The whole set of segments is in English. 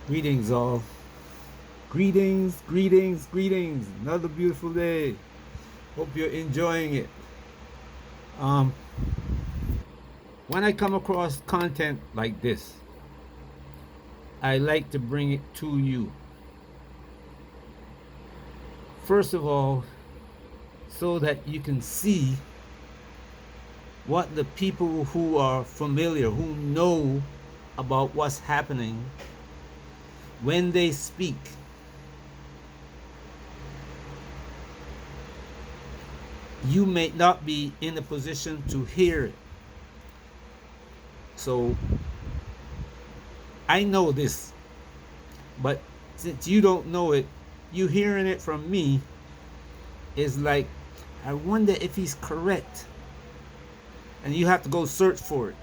Greetings, all. Greetings, greetings, greetings. Another beautiful day. Hope you're enjoying it. Um, when I come across content like this, I like to bring it to you. First of all, so that you can see what the people who are familiar, who know about what's happening, when they speak, you may not be in a position to hear it. So I know this, but since you don't know it, you hearing it from me is like, I wonder if he's correct. And you have to go search for it.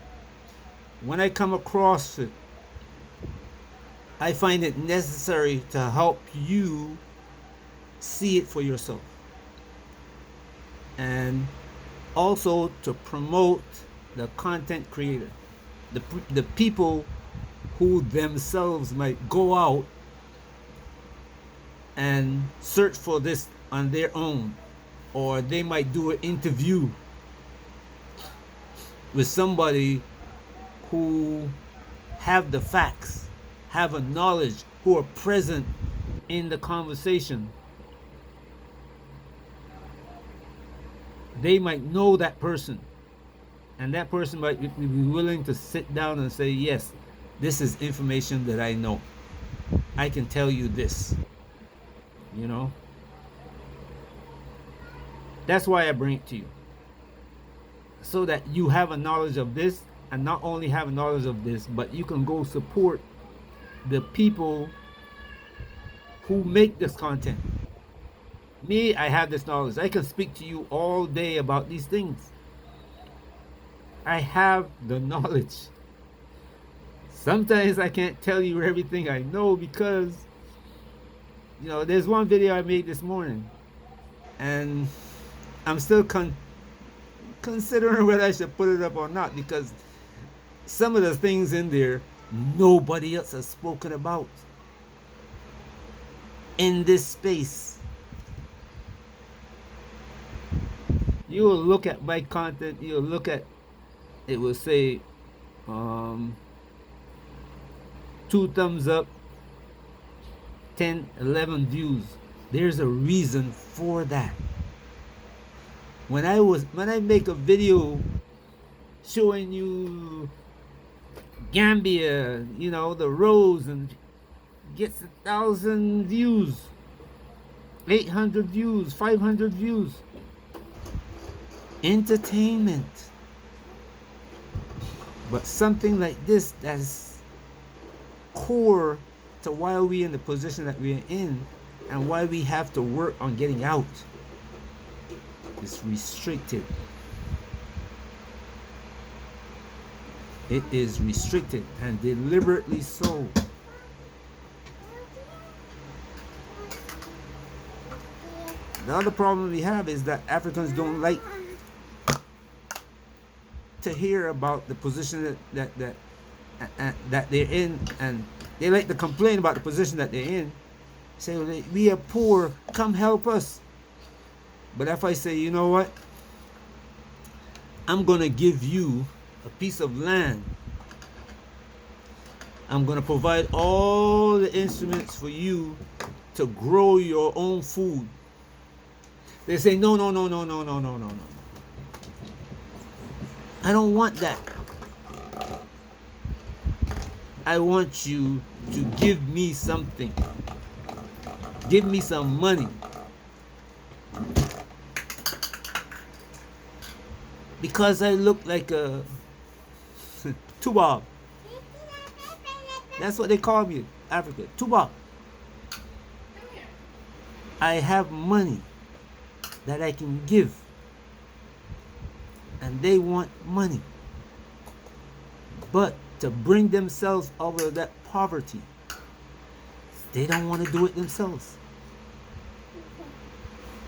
When I come across it, I find it necessary to help you see it for yourself. And also to promote the content creator, the people who themselves might go out and search for this on their own, or they might do an interview with somebody who have the facts, have a knowledge, who are present in the conversation. They might know that person, and that person might be willing to sit down and say, yes, this is information that I know. I can tell you this, you know. That's why I bring it to you, so that you have a knowledge of this, and not only have a knowledge of this, but you can go support the people who make this content. Me, I have this knowledge. I can speak to you all day about these things. I have the knowledge. Sometimes I can't tell you everything I know because, there's one video I made this morning, and I'm still considering whether I should put it up or not, because some of the things in there nobody else has spoken about in this space. You will look at my content, you'll look at it, will say 2 thumbs up, 10, 11 views. There's a reason for that. When I make a video showing you Gambia, the rose, and gets 1,000 views, 800 views, 500 views, entertainment. But something like this, that's core to why we're in the position that we're in, and why we have to work on getting out, is restricted. It is restricted, and deliberately so. The other problem we have is that Africans don't like to hear about the position that they're in, and they like to complain about the position that they're in. Say, we are poor, come help us. But if I say, you know what, I'm gonna give you a piece of land, I'm gonna provide all the instruments for you to grow your own food, they say, no, no, no, no, no, no, no, no, no. I don't want that. I want you to give me something. Give me some money. Because I look like a Tubab. That's what they call me in Africa. Tubab. I have money that I can give, and they want money. But to bring themselves out of that poverty, they don't want to do it themselves.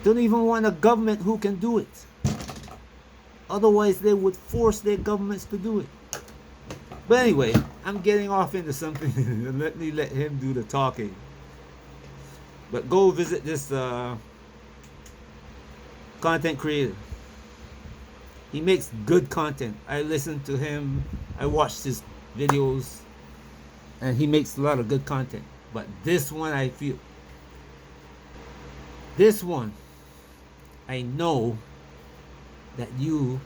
They don't even want a government who can do it. Otherwise, they would force their governments to do it. But anyway, I'm getting off into something. Let me let him do the talking. But go visit this content creator. He makes good content. I listen to him. I watch his videos, and he makes a lot of good content. But this one, I feel, this one, I know that you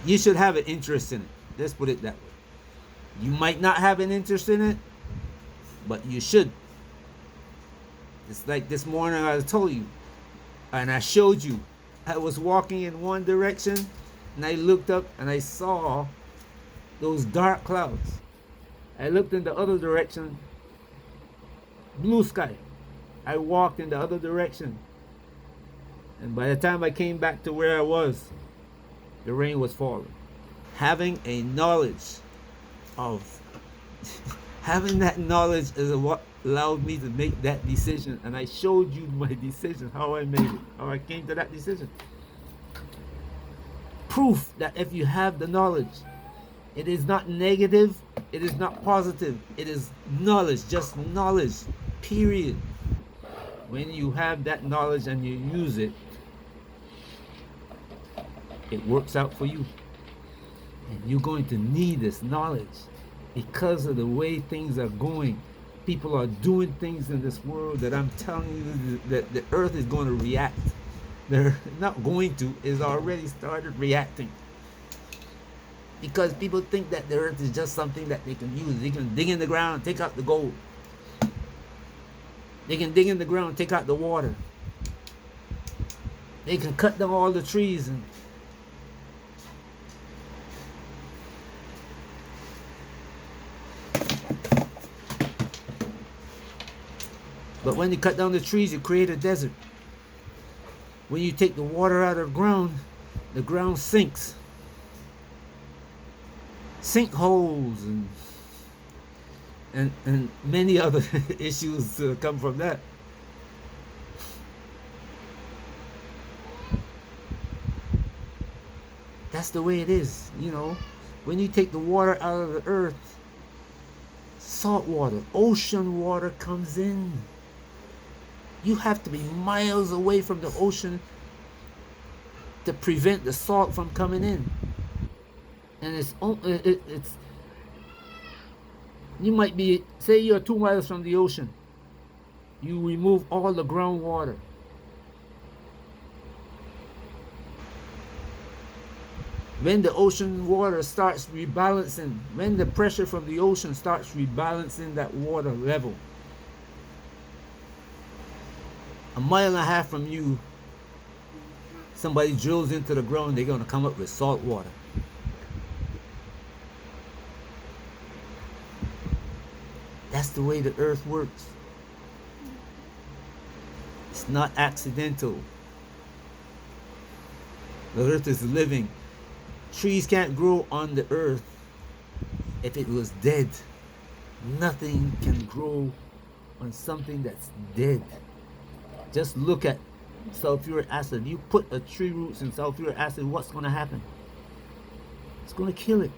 should have an interest in it. Let's put it that way. You might not have an interest in it, but you should. It's like this morning I told you, and I showed you. I was walking in one direction, and I looked up and I saw those dark clouds. I looked in the other direction, blue sky. I walked in the other direction, and by the time I came back to where I was, the rain was falling. Having a knowledge of having that knowledge is what allowed me to make that decision, and I showed you my decision, how I made it, how I came to that decision. Proof that if you have the knowledge, it is not negative, it is not positive, it is knowledge, just knowledge, period. When you have that knowledge and you use it, it works out for you. And you're going to need this knowledge because of the way things are going. People are doing things in this world that I'm telling you that the earth is going to react. They're not going to, is already started reacting. Because people think that the earth is just something that they can use. They can dig in the ground and take out the gold. They can dig in the ground and take out the water. They can cut down all the trees and but when you cut down the trees, you create a desert. When you take the water out of the ground sinks. Sinkholes and many other issues come from that. That's the way it is, you know. When you take the water out of the earth, salt water, ocean water comes in. You have to be miles away from the ocean to prevent the salt from coming in. And it's you might be, say you're 2 miles from the ocean. You remove all the groundwater. When the ocean water starts rebalancing, when the pressure from the ocean starts rebalancing that water level, 1.5 miles from you, somebody drills into the ground, they're going to come up with salt water. That's the way the earth works. It's not accidental. The earth is living. Trees can't grow on the earth if it was dead. Nothing can grow on something that's dead. Just look at sulfuric acid. You put a tree roots in sulfuric acid, what's going to happen? It's going to kill it.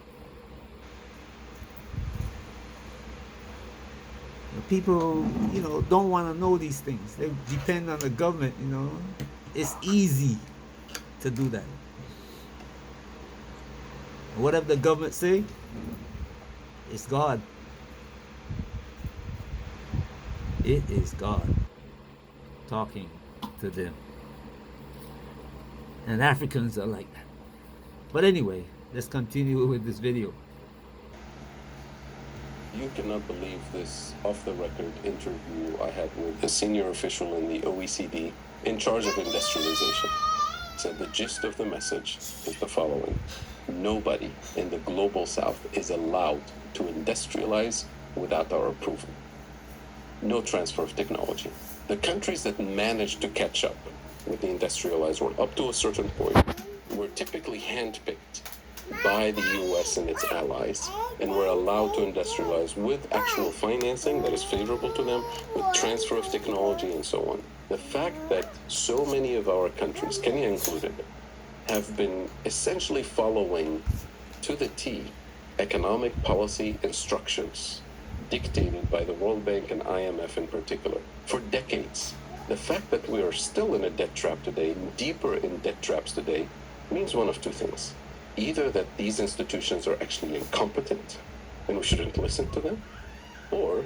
People, you know, don't want to know these things. They depend on the government, you know. It's easy to do that. Whatever the government say, it's God. It is God talking to them. And Africans are like that. But anyway, let's continue with this video. You cannot believe this off-the-record interview I had with a senior official in the OECD in charge of industrialization. Said the gist of the message is the following. Nobody in the global south is allowed to industrialize without our approval. No transfer of technology. The countries that managed to catch up with the industrialized world up to a certain point were typically handpicked by the US and its allies and were allowed to industrialize with actual financing that is favorable to them, with transfer of technology and so on. The fact that so many of our countries, Kenya included, have been essentially following to the T economic policy instructions dictated by the World Bank and IMF in particular for decades. The fact that we are still in a debt trap today, deeper in debt traps today, means one of two things. Either that these institutions are actually incompetent and we shouldn't listen to them, or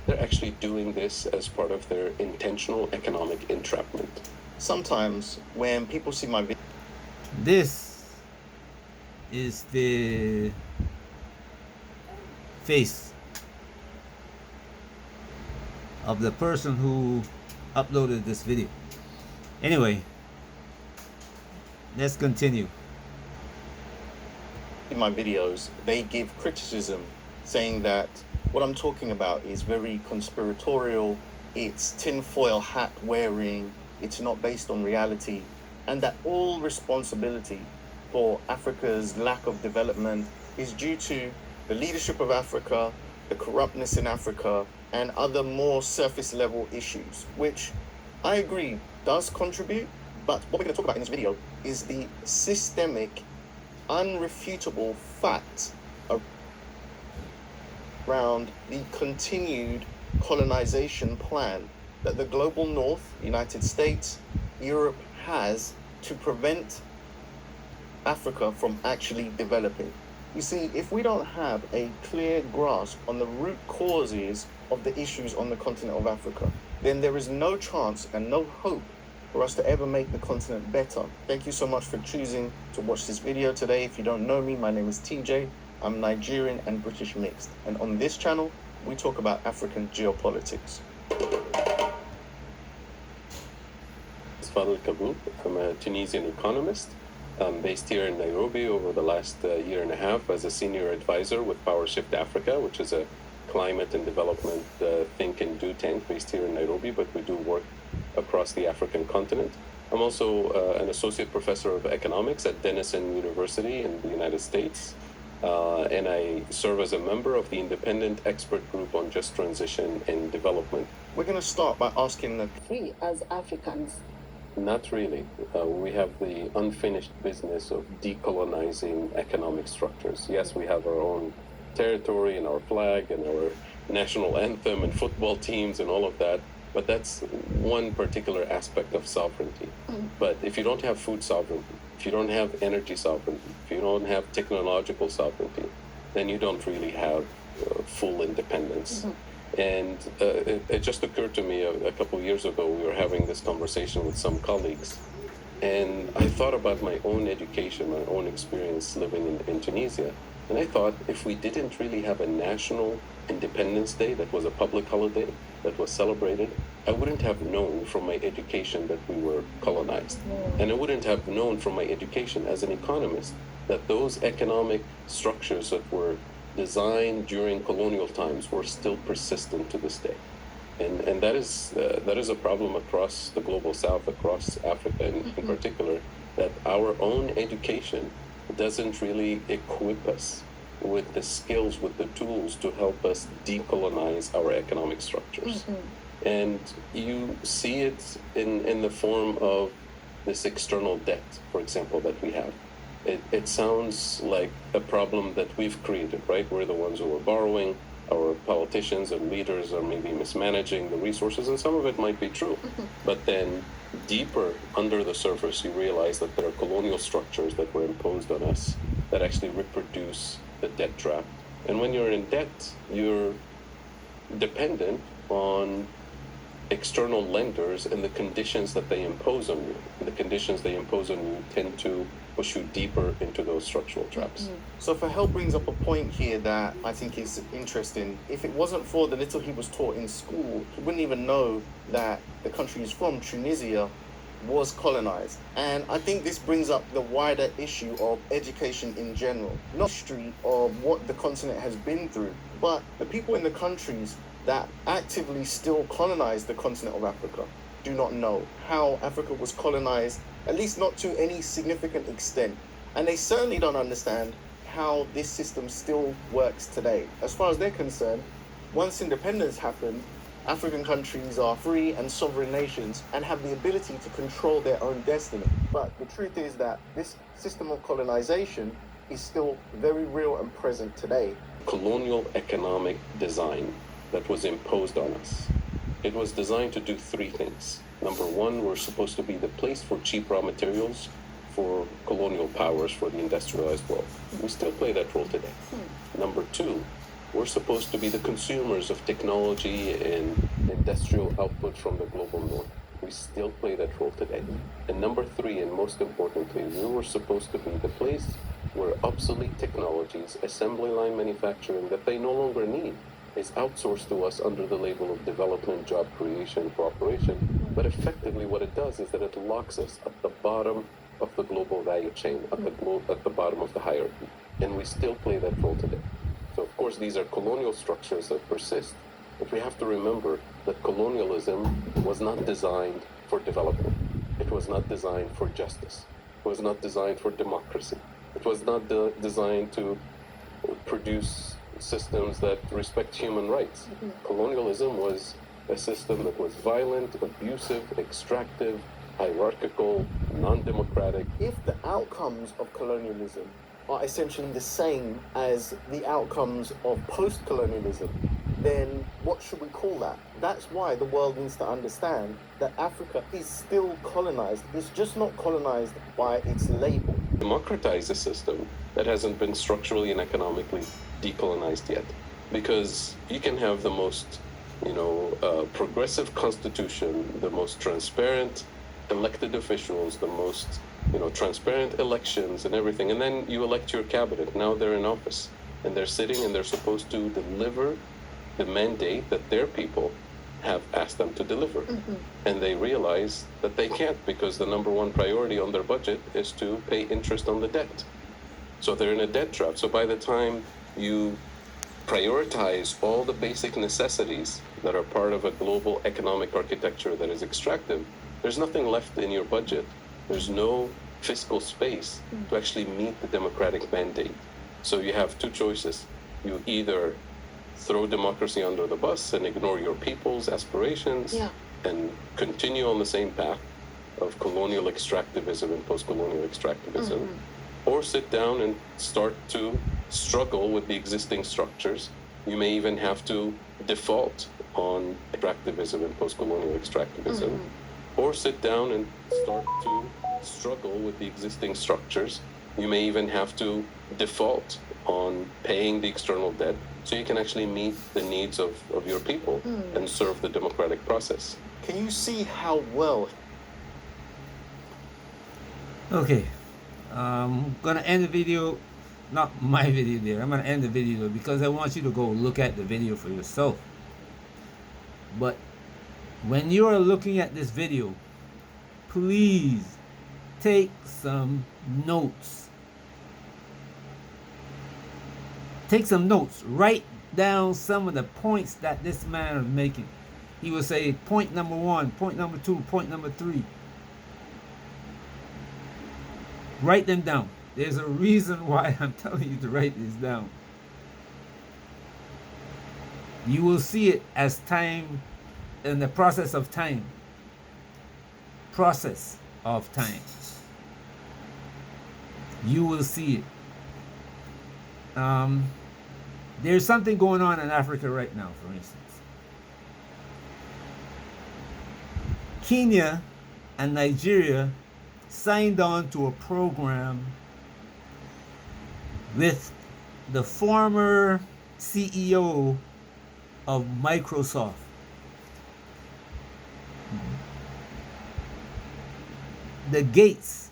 they're actually doing this as part of their intentional economic entrapment. Sometimes when people see my video, This is the face of the person who uploaded this video. Anyway, let's continue. in my videos, they give criticism saying that what I'm talking about is very conspiratorial, it's tinfoil hat wearing, it's not based on reality, and that all responsibility for Africa's lack of development is due to the leadership of Africa, the corruptness in Africa, and other more surface level issues, which I agree does contribute. But what we're going to talk about in this video is the systemic, unrefutable facts around the continued colonization plan that the global north, United States, Europe has to prevent Africa from actually developing. You see, if we don't have a clear grasp on the root causes of the issues on the continent of Africa, then there is no chance and no hope for us to ever make the continent better. Thank you so much for choosing to watch this video today. If you don't know me, my name is TJ. I'm Nigerian and British mixed. And on this channel, we talk about African geopolitics. Fadel Kaboub. I'm a Tunisian economist. I'm based here in Nairobi over the last year and a half as a senior advisor with PowerShift Africa, which is a climate and development think and do tank based here in Nairobi, but we do work across the African continent. I'm also an associate professor of economics at Denison University in the United States, and I serve as a member of the Independent Expert Group on Just Transition and Development. We're going to start by asking the We as Africans, Not really. We have the unfinished business of decolonizing economic structures. Yes, we have our own territory and our flag and our national anthem and football teams and all of that, but that's one particular aspect of sovereignty. But if you don't have food sovereignty, if you don't have energy sovereignty, if you don't have technological sovereignty, then you don't really have full independence. And it just occurred to me a couple of years ago, we were having this conversation with some colleagues, and I thought about my own education, my own experience living in Tunisia. And I thought if we didn't really have a national Independence Day that was a public holiday that was celebrated, I wouldn't have known from my education that we were colonized. And I wouldn't have known from my education as an economist that those economic structures that were designed during colonial times were still persistent to this day. And that is a problem across the global south, across Africa in particular, that our own education doesn't really equip us with the skills, with the tools to help us decolonize our economic structures. And you see it in the form of this external debt, for example, that we have. It sounds like a problem that we've created, right? We're the ones who are borrowing. Our politicians and leaders are maybe mismanaging the resources, and some of it might be true. But then deeper under the surface, you realize that there are colonial structures that were imposed on us that actually reproduce the debt trap. And when you're in debt, you're dependent on external lenders and the conditions that they impose on you. And the conditions they impose on you tend to push you deeper into those structural traps. So Fahel brings up a point here that I think is interesting. If it wasn't for the little he was taught in school, he wouldn't even know that the country he's from, Tunisia, was colonized. And I think this brings up the wider issue of education in general, not history of what the continent has been through, but the people in the countries that actively still colonize the continent of Africa do not know how Africa was colonized, at least not to any significant extent. And they certainly don't understand how this system still works today. As far as they're concerned, once independence happened, African countries are free and sovereign nations and have the ability to control their own destiny. But the truth is that this system of colonization is still very real and present today. Colonial economic design that was imposed on us. It was designed to do three things. Number one, we're supposed to be the place for cheap raw materials for colonial powers for the industrialized world. We still play that role today. Number two, we're supposed to be the consumers of technology and industrial output from the global north. We still play that role today. And number three, and most importantly, we were supposed to be the place where obsolete technologies, assembly line manufacturing that they no longer need, is outsourced to us under the label of development, job creation, cooperation. But effectively what it does is that it locks us at the bottom of the global value chain, at the bottom of the hierarchy. And we still play that role today. So of course these are colonial structures that persist, but we have to remember that colonialism was not designed for development. It was not designed for justice. It was not designed for democracy. It was not designed to produce systems that respect human rights. Colonialism was a system that was violent, abusive, extractive, hierarchical, non-democratic. If the outcomes of colonialism are essentially the same as the outcomes of post-colonialism, then what should we call that? That's why the world needs to understand that Africa is still colonized. It's just not colonized by its label. Democratize a system that hasn't been structurally and economically decolonized yet. Because you can have the most, progressive constitution, the most transparent elected officials, the most, transparent elections and everything, and then you elect your cabinet. Now they're in office, and they're sitting, and they're supposed to deliver the mandate that their people have asked them to deliver. And they realize that they can't, because the number one priority on their budget is to pay interest on the debt. So they're in a debt trap. So by the time you prioritize all the basic necessities that are part of a global economic architecture that is extractive, there's nothing left in your budget. There's no fiscal space to actually meet the democratic mandate. So you have two choices. You either throw democracy under the bus and ignore your people's aspirations and continue on the same path of colonial extractivism and post-colonial extractivism, or sit down and start to struggle with the existing structures. You may even have to default on extractivism and post-colonial extractivism, or sit down and start to struggle with the existing structures. You may even have to default on paying the external debt so you can actually meet the needs of your people and serve the democratic process. Can you see how well? Okay, I'm gonna end the video, not my video there. I'm gonna end the video because I want you to go look at the video for yourself. But when you are looking at this video, please take some notes. Take some notes. Write down some of the points that this man is making. He will say point number 1, point number 2, point number 3. Write them down. There's a reason why I'm telling you to write this down. You will see it as time, in the process of time. Process of time. You will see it. There's something going on in Africa right now, for instance. Kenya and Nigeria signed on to a program with the former CEO of Microsoft. The Gates,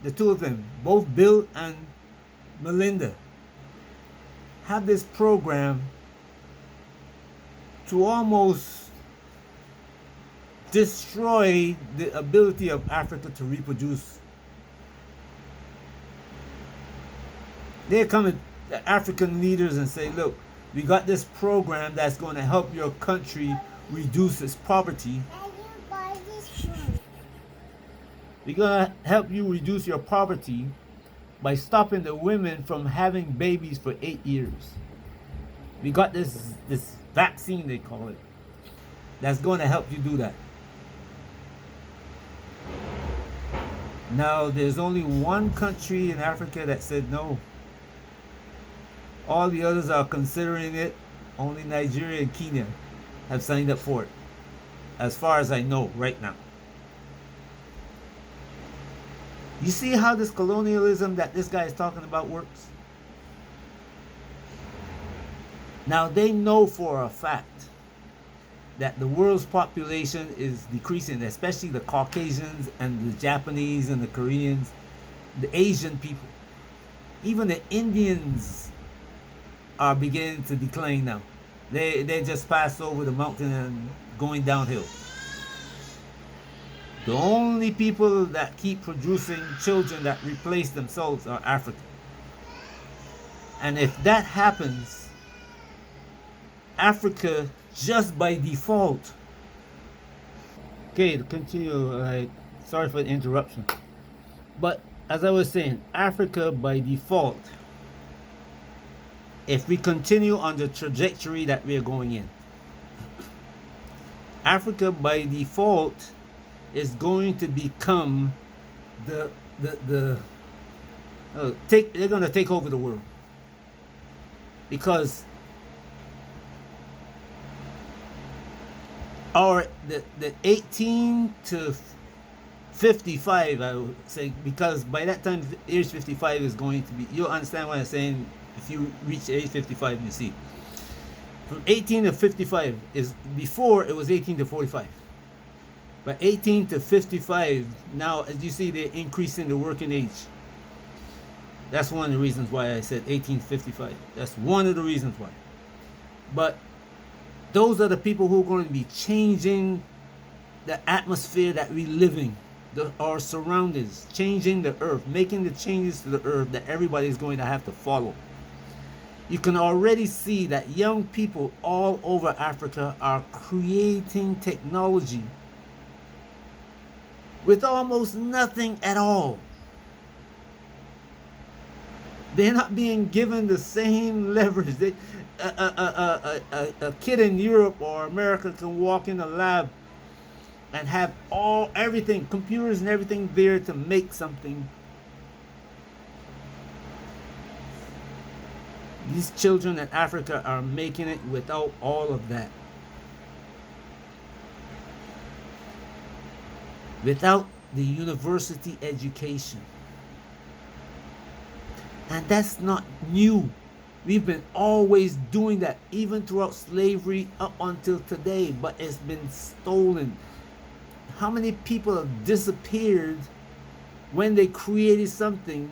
the two of them, both Bill and Melinda, have this program to almost destroy the ability of Africa to reproduce. They come to the African leaders and say, look, we got this program that's going to help your country reduce its poverty. We're going to help you reduce your poverty by stopping the women from having babies for 8 years. We got this vaccine, they call it, that's going to help you do that. Now, there's only one country in Africa that said no. All the others are considering it. Only Nigeria and Kenya have signed up for it, as far as I know right now. You see how this colonialism that this guy is talking about works? Now, they know for a fact that the world's population is decreasing, especially the Caucasians and the Japanese and the Koreans, the Asian people. Even the Indians are beginning to decline now. They just passed over the mountain and going downhill. The only people that keep producing children that replace themselves are Africa. And if that happens, Africa just by default. Okay, to continue, sorry for the interruption. But as I was saying, Africa by default, if we continue on the trajectory that we are going in, Africa by default is going to become they're going to take over the world, because the 18 to 55, I would say, because by that time age 55 is going to be, you'll understand what I'm saying if you reach age 55. You see, from 18 to 55 is, before it was 18 to 45, but 18 to 55 now, as you see, they're increasing the working age. That's one of the reasons why I said 18 to 55. That's one of the reasons why. But those are the people who are going to be changing the atmosphere that we live in, our surroundings, changing the earth, making the changes to the earth that everybody is going to have to follow. You can already see that young people all over Africa are creating technology with almost nothing at all. They're not being given the same leverage. A kid in Europe or America can walk in a lab and have everything, computers and everything there to make something. These children in Africa are making it without all of that. Without the university education. And that's not new. We've been always doing that, even throughout slavery up until today, but it's been stolen. How many people have disappeared when they created something?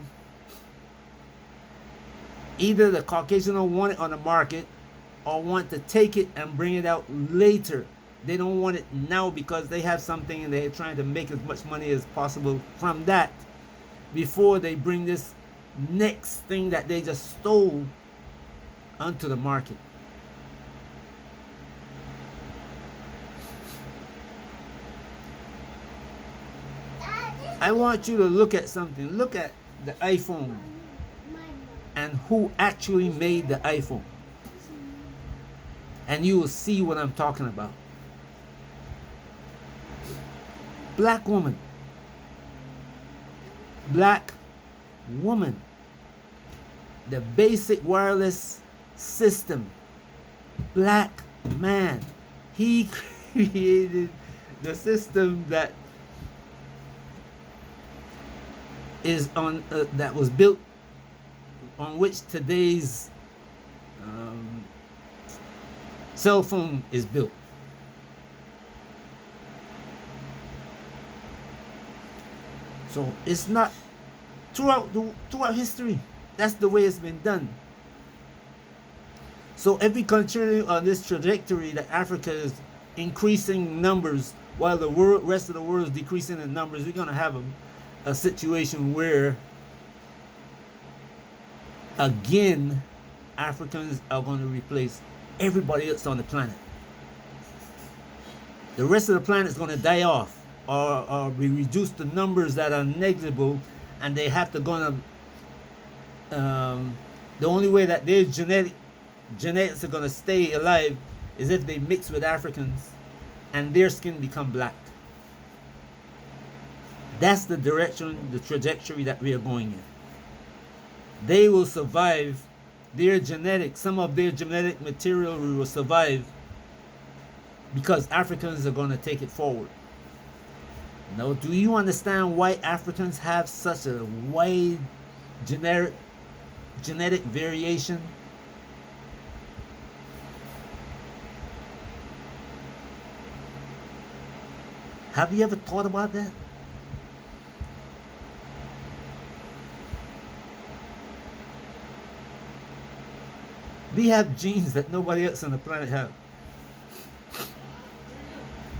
Either the Caucasian don't want it on the market, or want to take it and bring it out later. They don't want it now because they have something and they're trying to make as much money as possible from that before they bring this next thing that they just stole onto the market. I want you to look at something. Look at the iPhone and who actually made the iPhone. And you will see what I'm talking about. Black woman. Black woman. The basic wireless system. Black man. He created the system that is on that was built on which today's cell phone is built. So it's not throughout history. That's the way it's been done. So if we continue on this trajectory that Africa is increasing numbers while the rest of the world is decreasing in numbers, we're going to have a situation where again Africans are going to replace everybody else on the planet. The rest of the planet is going to die off, or we reduce the numbers that are negligible, and they have to go on the only way that their genetics are going to stay alive is if they mix with Africans and their skin become black. That's the direction, the trajectory that we are going in. They will survive. Their genetic, some of their genetic material will survive because Africans are going to take it forward. Now, do you understand why Africans have such a wide genetic variation? Have you ever thought about that? We have genes that nobody else on the planet have.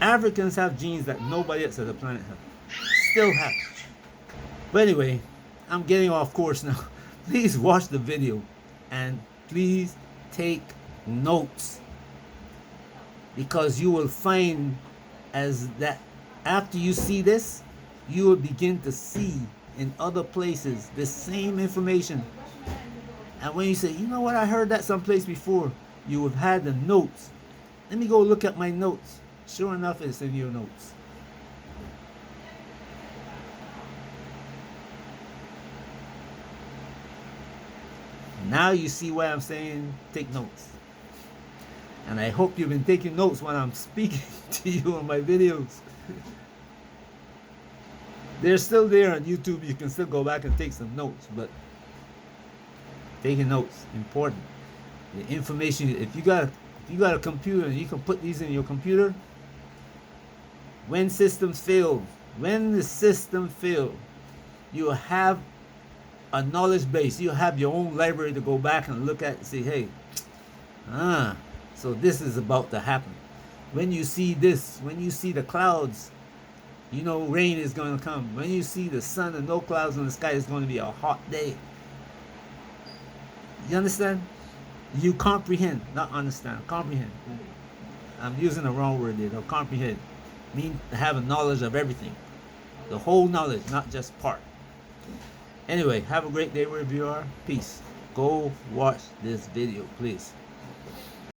Africans have genes that nobody else on the planet have. Still have. But anyway, I'm getting off course now. Please watch the video and please take notes, because you will find as that after you see this, you will begin to see in other places the same information. And when you say, you know what, I heard that someplace before, you have had the notes. Let me go look at my notes. Sure enough, it's in your notes. Now you see why I'm saying take notes. And I hope you've been taking notes when I'm speaking to you on my videos. They're still there on YouTube. You can still go back and take some notes, but taking notes important. The information, if you got a computer and you can put these in your computer, when systems fail, when the system fails, you have a knowledge base. You have your own library to go back and look at and say, hey, so this is about to happen. When you see this, when you see the clouds, you know rain is going to come. When you see the sun and no clouds in the sky, it's going to be a hot day. You understand? You comprehend, not understand. Comprehend. I'm using the wrong word there. Comprehend means to have a knowledge of everything, the whole knowledge, not just part. Anyway, have a great day wherever you are. Peace. Go watch this video, please.